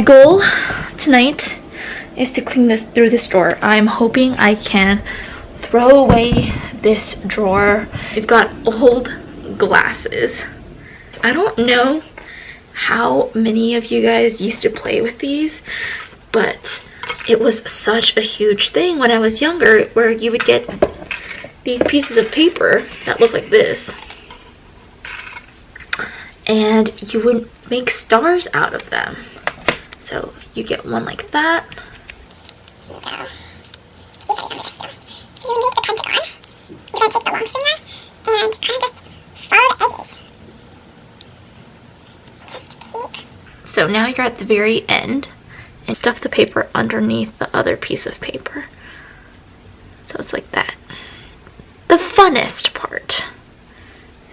goal tonight is to clean this through this drawer. I'm hoping I can throw away this drawer. We've got old glasses. I don't know how many of you guys used to play with these, but it was such a huge thing when I was younger, where you would get these pieces of paper that look like this, and you would make stars out of them. So you get one like that. You make the pentagon. You're going to take the long string line and kind of just follow the edges. Just keep. So now you're at the very end, and stuff the paper underneath the other piece of paper. So it's like that. The funnest part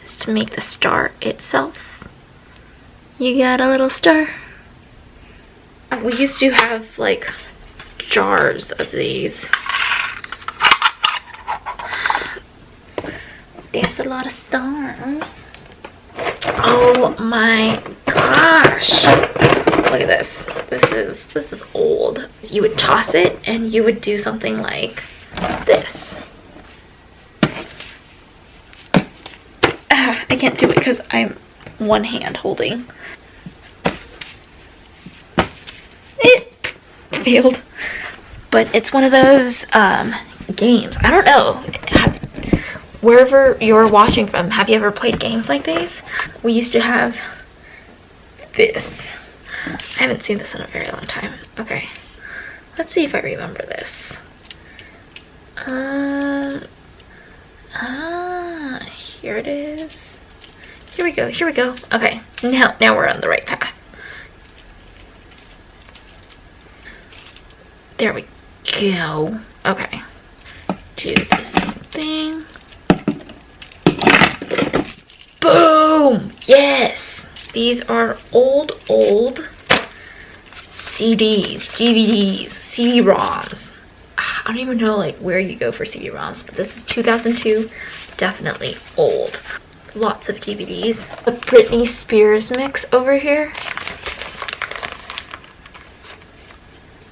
is to make the star itself. You got a little star. We used to have like jars of these. There's a lot of stars. Oh my gosh. Look at this. This is old. You would toss it and you would do something like this. I can't do it because I'm one hand holding. It failed. But it's one of those games. I don't know. Wherever you're watching from, have you ever played games like these? We used to have this. I haven't seen this in a very long time. Okay. Let's see if I remember this. Here it is. Here we go. Okay, now we're on the right path. There we go. Okay. Do the same thing. Boom! Yes! These are old CDs, DVDs, CD-ROMs. I don't even know like where you go for CD-ROMs, but this is 2002. Definitely old. Lots of DVDs. A Britney Spears mix over here.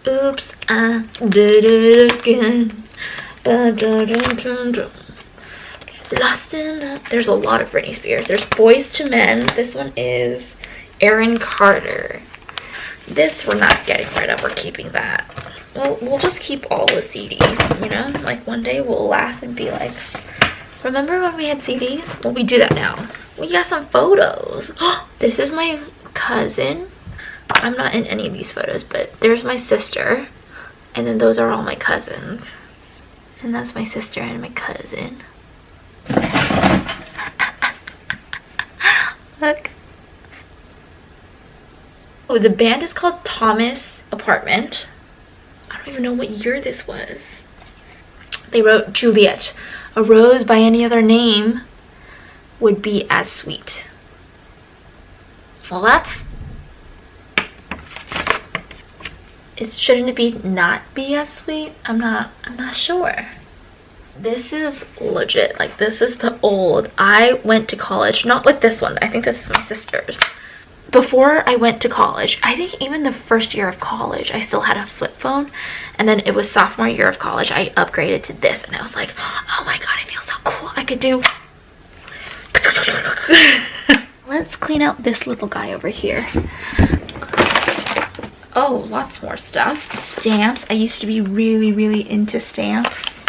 Oops, I did it again. Lost in love. There's a lot of Britney Spears. There's Boys to Men. This one is Aaron Carter. This we're not getting rid of. We're keeping that. We'll just keep all the CDs, you know? Like one day we'll laugh and be like, remember when we had CDs? Well, we do that now. We got some photos. This is my cousin. I'm not in any of these photos, but there's my sister. And then those are all my cousins. And that's my sister and my cousin. Look. Oh, the band is called Thomas Apartment. I don't even know what year this was. They wrote Juliet. A rose by any other name would be as sweet. Well, that's... shouldn't it be not be as sweet? I'm not sure. This is legit. Like, this is the old. I went to college, not with this one. I think this is my sister's. Before I went to college, I think even the first year of college, I still had a flip phone. And then it was sophomore year of college, I upgraded to this. And I was like, oh my god, I feel so cool. I could do... Let's clean out this little guy over here. Oh, lots more stuff. Stamps. I used to be really into stamps.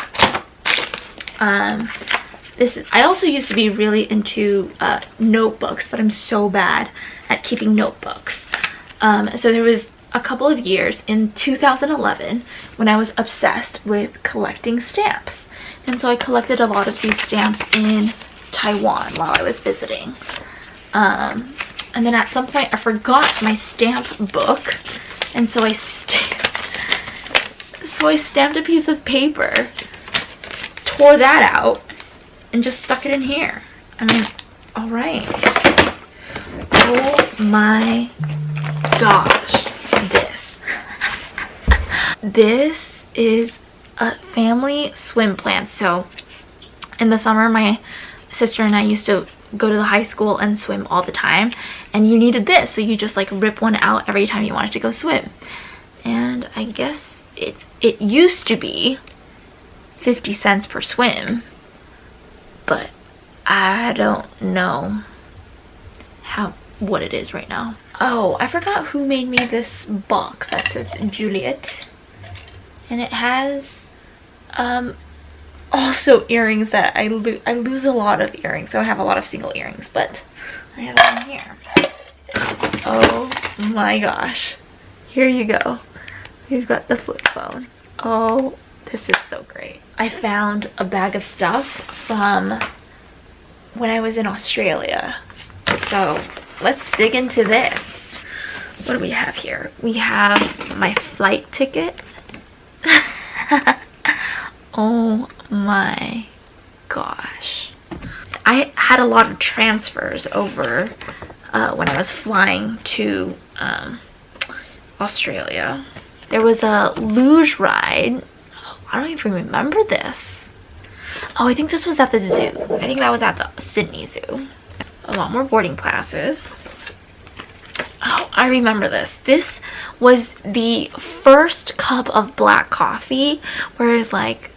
I also used to be really into notebooks, but I'm so bad at keeping notebooks. So there was a couple of years in 2011 when I was obsessed with collecting stamps. And so I collected a lot of these stamps in Taiwan while I was visiting. And then at some point I forgot my stamp book. And so I stamped a piece of paper, tore that out, and just stuck it in here. I mean, all right. Oh my gosh, this is a family swim plan. So in the summer, my sister and I used to go to the high school and swim all the time, and you needed this, so you just like rip one out every time you wanted to go swim. And I guess it used to be 50 cents per swim, but I don't know what it is right now. Oh, I forgot who made me this box that says Juliet, and it has also earrings that I lose a lot of earrings, so I have a lot of single earrings, but I have them here. Oh my gosh, here you go. We've got the flip phone. Oh, this is so great. I found a bag of stuff from when I was in Australia, so let's dig into this. What do we have here? We have my flight ticket. Oh my gosh. I had a lot of transfers over when I was flying to Australia. There was a luge ride. Oh, I don't even remember this. Oh, I think this was at the zoo. I think that was at the Sydney Zoo. A lot more boarding passes. Oh, I remember this. This was the first cup of black coffee where it's like,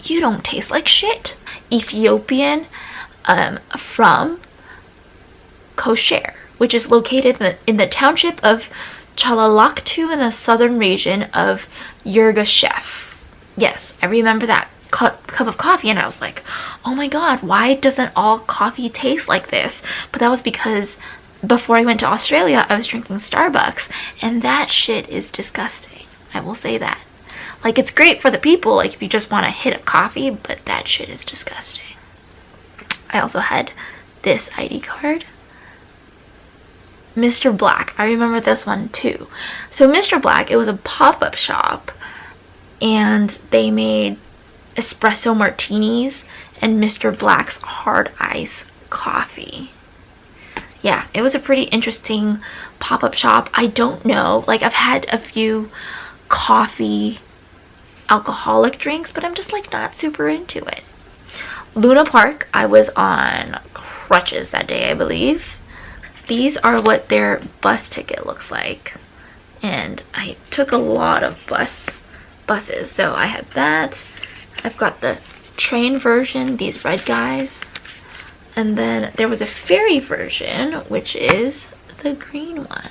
you don't taste like shit. Ethiopian from Kosher, which is located in the township of Chalalaktu in the southern region of Yirgacheffe. Yes, I remember that cup of coffee, and I was like, oh my god, why doesn't all coffee taste like this? But that was because before I went to Australia, I was drinking Starbucks, and that shit is disgusting. I will say that. Like, it's great for the people, like if you just want to hit a coffee, but that shit is disgusting. I also had this ID card. Mr. Black, I remember this one too. So Mr. Black, it was a pop-up shop, and they made espresso martinis and Mr. Black's hard ice coffee. Yeah, it was a pretty interesting pop-up shop. I don't know, like I've had a few coffee alcoholic drinks, but I'm just like not super into it. Luna Park, I was on crutches that day, I believe. These are what their bus ticket looks like, and I took a lot of buses, so I had that. I've got the train version, these red guys, and then there was a ferry version, which is the green one.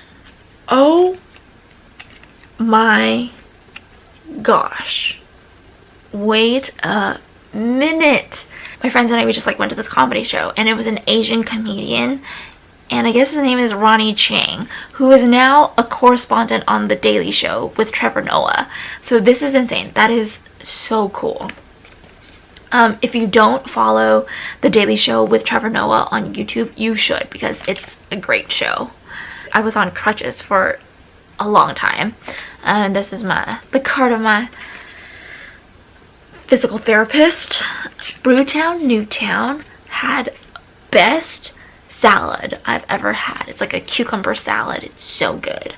Oh my gosh, wait a minute. My friends and I, we just like went to this comedy show, and it was an Asian comedian, and I guess his name is Ronnie Chang, who is now a correspondent on The Daily Show with Trevor Noah. So this is insane. That is so cool. If you don't follow The Daily Show with Trevor Noah on YouTube, you should, because it's a great show. I was on crutches for a long time, and this is the card of my physical therapist. Brewtown Newtown had best salad I've ever had. It's like a cucumber salad. It's so good.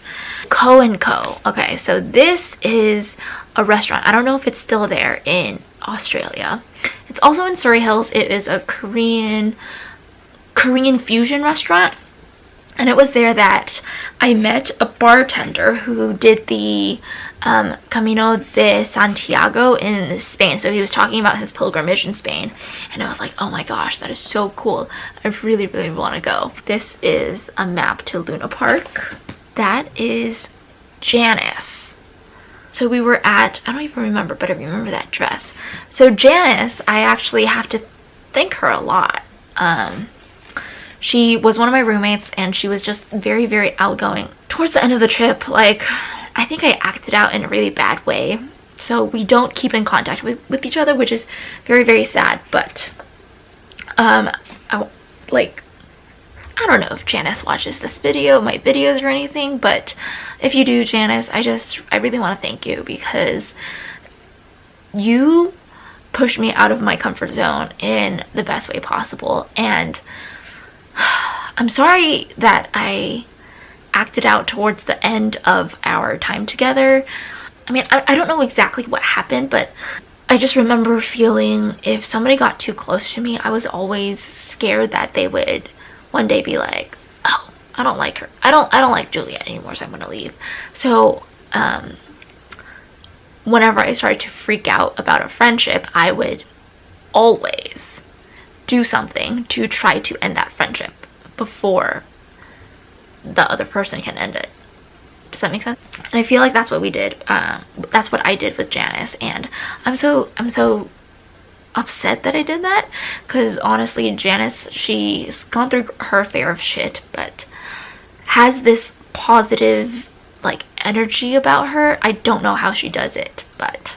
Co & Co. Okay, so this is a restaurant. I don't know if it's still there in Australia. It's also in Surrey Hills. It is a Korean fusion restaurant, and it was there that I met a bartender who did the Camino de Santiago in Spain. So he was talking about his pilgrimage in Spain, and I was like, oh my gosh, that is so cool. I really, really want to go. This is a map to Luna Park. That is Janice. So we were at, I don't even remember, but I remember that dress. So Janice, I actually have to thank her a lot. She was one of my roommates, and she was just very, very outgoing. Towards the end of the trip, like, I think I acted out in a really bad way. So we don't keep in contact with each other, which is very, very sad. But, I don't know if Janice watches this video, my videos or anything, but if you do, Janice, I really want to thank you, because you pushed me out of my comfort zone in the best way possible. And I'm sorry that I acted out towards the end of our time together. I mean, I don't know exactly what happened, but I just remember feeling if somebody got too close to me, I was always scared that they would one day be like, oh, I don't like her. I don't like Juliet anymore, so I'm gonna leave. So whenever I started to freak out about a friendship, I would always do something to try to end that friendship before the other person can end it. Does that make sense? And I feel like that's what we did. That's what I did with Janice, and I'm so upset that I did that, because honestly, Janice, she's gone through her fair of shit, but has this positive like energy about her. I don't know how she does it, but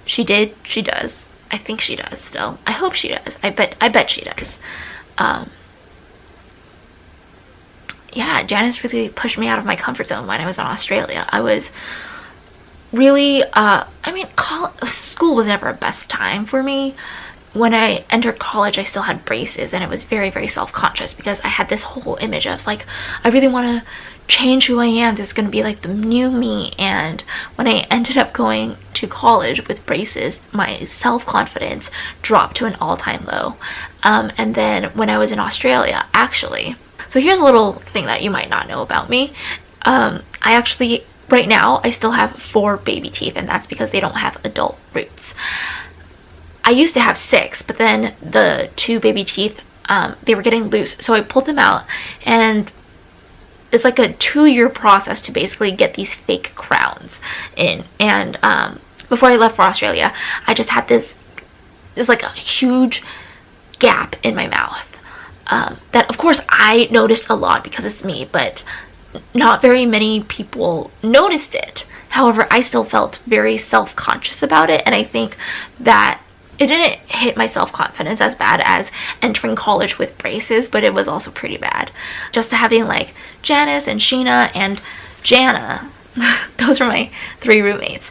she does. I think she does still. I hope she does. I bet she does. Yeah, Janice really pushed me out of my comfort zone when I was in Australia. I was really, I mean, school was never a best time for me. When I entered college, I still had braces, and it was very, very self-conscious because I had this whole image. I was like, I really want to change who I am. This is going to be like the new me. And when I ended up going to college with braces, my self-confidence dropped to an all-time low. And then when I was in Australia, actually, so here's a little thing that you might not know about me. I actually, right now, I still have 4 baby teeth, and that's because they don't have adult roots. I used to have 6, but then the 2 baby teeth, they were getting loose, so I pulled them out, and it's like a 2-year process to basically get these fake crowns in. And before I left for Australia, I just had this like a huge gap in my mouth. That of course I noticed a lot because it's me, but not very many people noticed it. However, I still felt very self-conscious about it, and I think that it didn't hit my self-confidence as bad as entering college with braces, but it was also pretty bad. Just having like Janice and Sheena and Jana, those were my 3 roommates.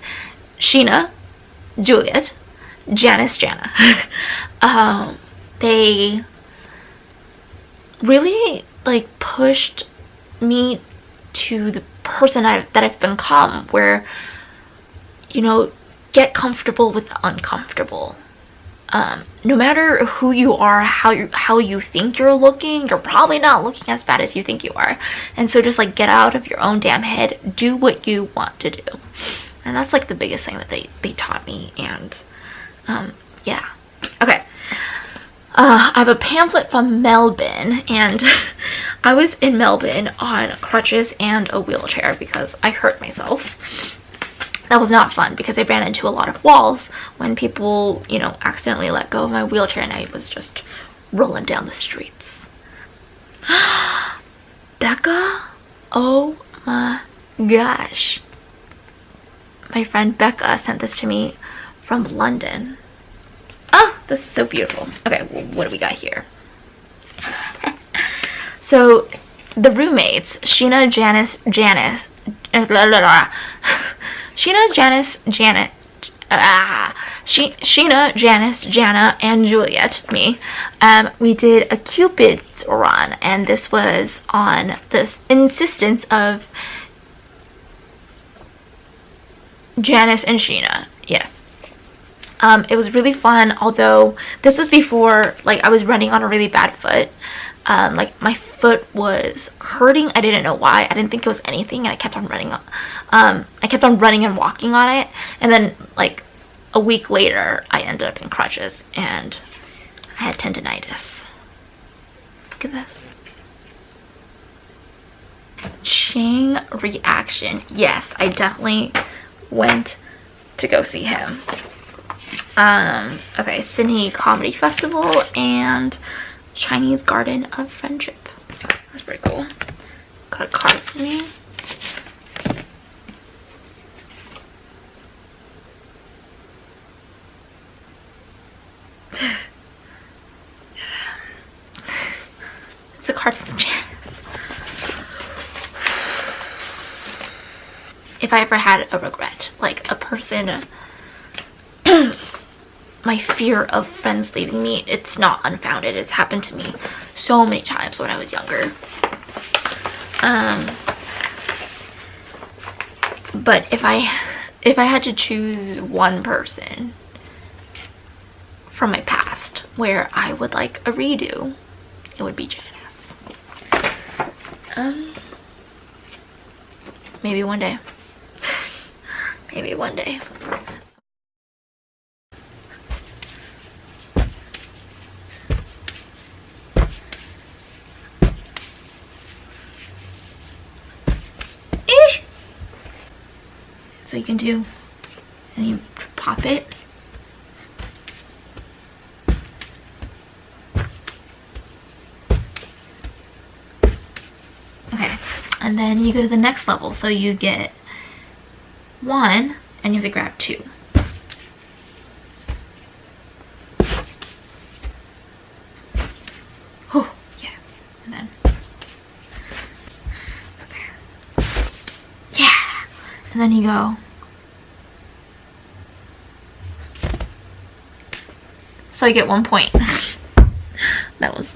Sheena, Juliet, Janice, Jana. They really like pushed me to the person that I've become, where, you know, get comfortable with the uncomfortable. No matter who you are, how you think you're looking, you're probably not looking as bad as you think you are. And so just like get out of your own damn head, do what you want to do. And that's like the biggest thing that they taught me. And yeah. Okay. I have a pamphlet from Melbourne, and I was in Melbourne on crutches and a wheelchair because I hurt myself. That was not fun because I ran into a lot of walls when people, you know, accidentally let go of my wheelchair, and I was just rolling down the streets. Becca? Oh my gosh. My friend Becca sent this to me from London. Oh, this is so beautiful. Okay, well, what do we got here? So, the roommates, Sheena, Janice, Sheena, Janice, Jana, and Juliet, me, we did a Cupid's run, and this was on the insistence of Janice and Sheena. Yes. It was really fun, although this was before, like, I was running on a really bad foot. Like, my foot was hurting. I didn't know why. I didn't think it was anything, and I kept on running. I kept on running and walking on it, and then, like, a week later, I ended up in crutches, and I had tendinitis. Look at this. Chang reaction. Yes, I definitely went to go see him. Okay, Sydney Comedy Festival and Chinese Garden of Friendship. That's pretty cool. Got a card for me. It's a card from Janice. If I ever had a regret, like a person, my fear of friends leaving me, it's not unfounded. It's happened to me so many times when I was younger. But if I had to choose one person from my past, where I would like a redo, it would be Janice. Maybe one day. Maybe one day. So you can do, and you pop it. Okay, and then you go to the next level. So you get 1, and you have to grab 2. Oh, yeah, and then, okay. Yeah, and then you go. So I get 1 point. That was